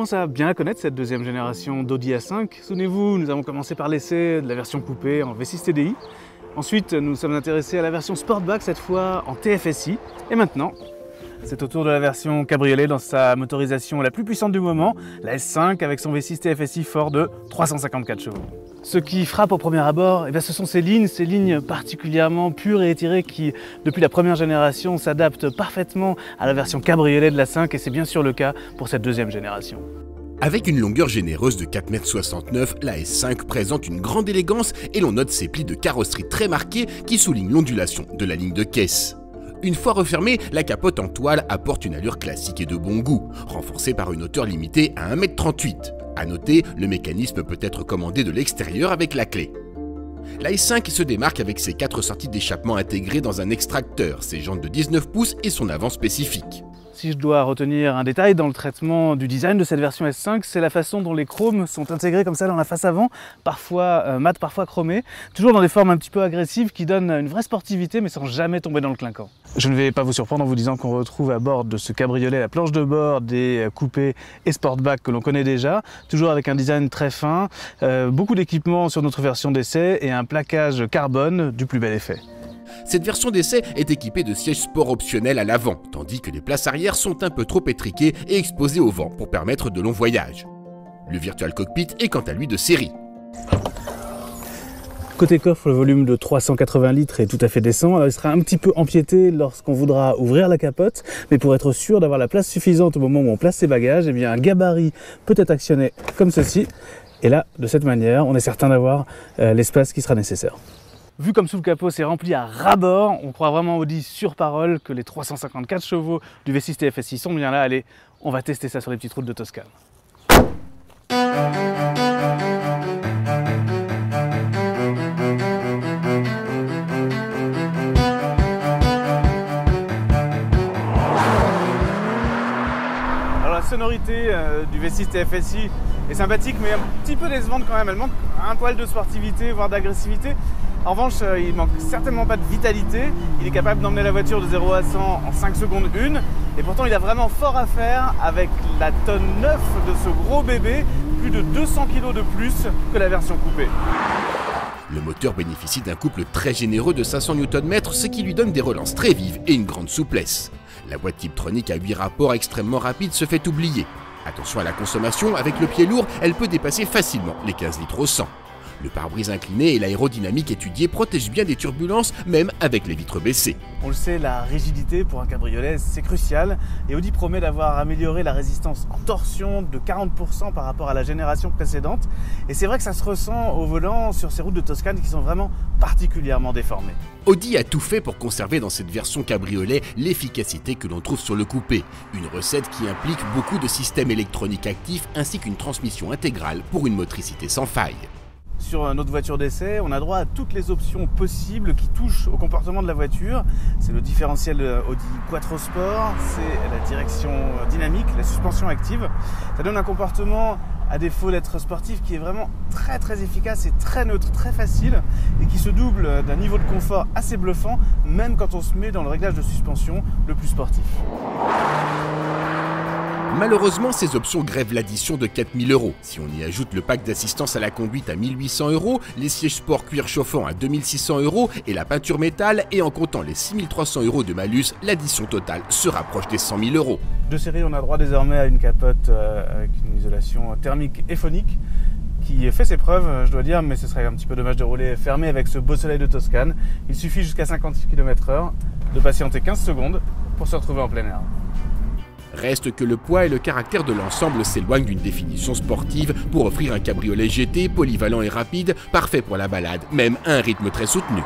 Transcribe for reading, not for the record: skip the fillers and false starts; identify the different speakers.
Speaker 1: commence à bien la connaître cette deuxième génération d'Audi A5. Souvenez-vous, nous avons commencé par l'essai de la version coupée en V6 TDI. Ensuite, nous sommes intéressés à la version Sportback, cette fois en TFSI. Et maintenant, c'est au tour de la version cabriolet dans sa motorisation la plus puissante du moment, la S5 avec son V6 TFSI fort de 354 chevaux. Ce qui frappe au premier abord, ce sont ces lignes particulièrement pures et étirées qui, depuis la première génération, s'adaptent parfaitement à la version cabriolet de la 5 et c'est bien sûr le cas pour cette deuxième génération.
Speaker 2: Avec une longueur généreuse de 4,69 m, la S5 présente une grande élégance et l'on note ses plis de carrosserie très marqués qui soulignent l'ondulation de la ligne de caisse. Une fois refermée, la capote en toile apporte une allure classique et de bon goût, renforcée par une hauteur limitée à 1,38 m. A noter, le mécanisme peut être commandé de l'extérieur avec la clé. La S5 se démarque avec ses 4 sorties d'échappement intégrées dans un extracteur, ses jantes de 19 pouces et son avant spécifique.
Speaker 1: Si je dois retenir un détail dans le traitement du design de cette version S5, c'est la façon dont les chromes sont intégrés comme ça dans la face avant, parfois mat, parfois chromé, toujours dans des formes un petit peu agressives qui donnent une vraie sportivité mais sans jamais tomber dans le clinquant. Je ne vais pas vous surprendre en vous disant qu'on retrouve à bord de ce cabriolet la planche de bord des coupés et Sportback que l'on connaît déjà, toujours avec un design très fin, beaucoup d'équipements sur notre version d'essai et un plaquage carbone du plus bel effet.
Speaker 2: Cette version d'essai est équipée de sièges sport optionnels à l'avant, tandis que les places arrière sont un peu trop étriquées et exposées au vent pour permettre de longs voyages. Le Virtual Cockpit est quant à lui de série.
Speaker 1: Côté coffre, le volume de 380 litres est tout à fait décent. Alors, il sera un petit peu empiété lorsqu'on voudra ouvrir la capote, mais pour être sûr d'avoir la place suffisante au moment où on place ses bagages, un gabarit peut être actionné comme ceci. Et là, de cette manière, on est certain d'avoir l'espace qui sera nécessaire. Vu comme sous le capot c'est rempli à ras-bord, on croit vraiment Audi sur parole que les 354 chevaux du V6 TFSI sont bien là. Allez, on va tester ça sur les petites routes de Toscane. Alors la sonorité du V6 TFSI est sympathique mais un petit peu décevante quand même. Elle manque un poil de sportivité, voire d'agressivité. En revanche, il manque certainement pas de vitalité. Il est capable d'emmener la voiture de 0 à 100 en 5 secondes 1. Et pourtant, il a vraiment fort à faire avec la tonne 9 de ce gros bébé, plus de 200 kg de plus que la version coupée.
Speaker 2: Le moteur bénéficie d'un couple très généreux de 500 Nm, ce qui lui donne des relances très vives et une grande souplesse. La boîte Tiptronic à 8 rapports extrêmement rapides se fait oublier. Attention à la consommation, avec le pied lourd, elle peut dépasser facilement les 15 litres au 100. Le pare-brise incliné et l'aérodynamique étudiée protègent bien des turbulences, même avec les vitres baissées.
Speaker 1: On le sait, la rigidité pour un cabriolet, c'est crucial. Et Audi promet d'avoir amélioré la résistance en torsion de 40% par rapport à la génération précédente. Et c'est vrai que ça se ressent au volant sur ces routes de Toscane qui sont vraiment particulièrement déformées.
Speaker 2: Audi a tout fait pour conserver dans cette version cabriolet l'efficacité que l'on trouve sur le coupé. Une recette qui implique beaucoup de systèmes électroniques actifs ainsi qu'une transmission intégrale pour une motricité sans faille.
Speaker 1: Sur notre voiture d'essai, on a droit à toutes les options possibles qui touchent au comportement de la voiture. C'est le différentiel Audi Quattro Sport, c'est la direction dynamique, la suspension active. Ça donne un comportement, à défaut d'être sportif, qui est vraiment très efficace et très neutre, très facile et qui se double d'un niveau de confort assez bluffant, même quand on se met dans le réglage de suspension le plus sportif.
Speaker 2: Malheureusement, ces options grèvent l'addition de 4 000 €. Si on y ajoute le pack d'assistance à la conduite à 1 800 €, les sièges sport cuir chauffant à 2 600 € et la peinture métal, et en comptant les 6 300 € de malus, l'addition totale se rapproche des 100 000 €.
Speaker 1: De série, on a droit désormais à une capote avec une isolation thermique et phonique qui fait ses preuves, je dois dire, mais ce serait un petit peu dommage de rouler fermé avec ce beau soleil de Toscane. Il suffit jusqu'à 50 km/h de patienter 15 secondes pour se retrouver en plein air.
Speaker 2: Reste que le poids et le caractère de l'ensemble s'éloignent d'une définition sportive pour offrir un cabriolet GT polyvalent et rapide, parfait pour la balade, même à un rythme très soutenu.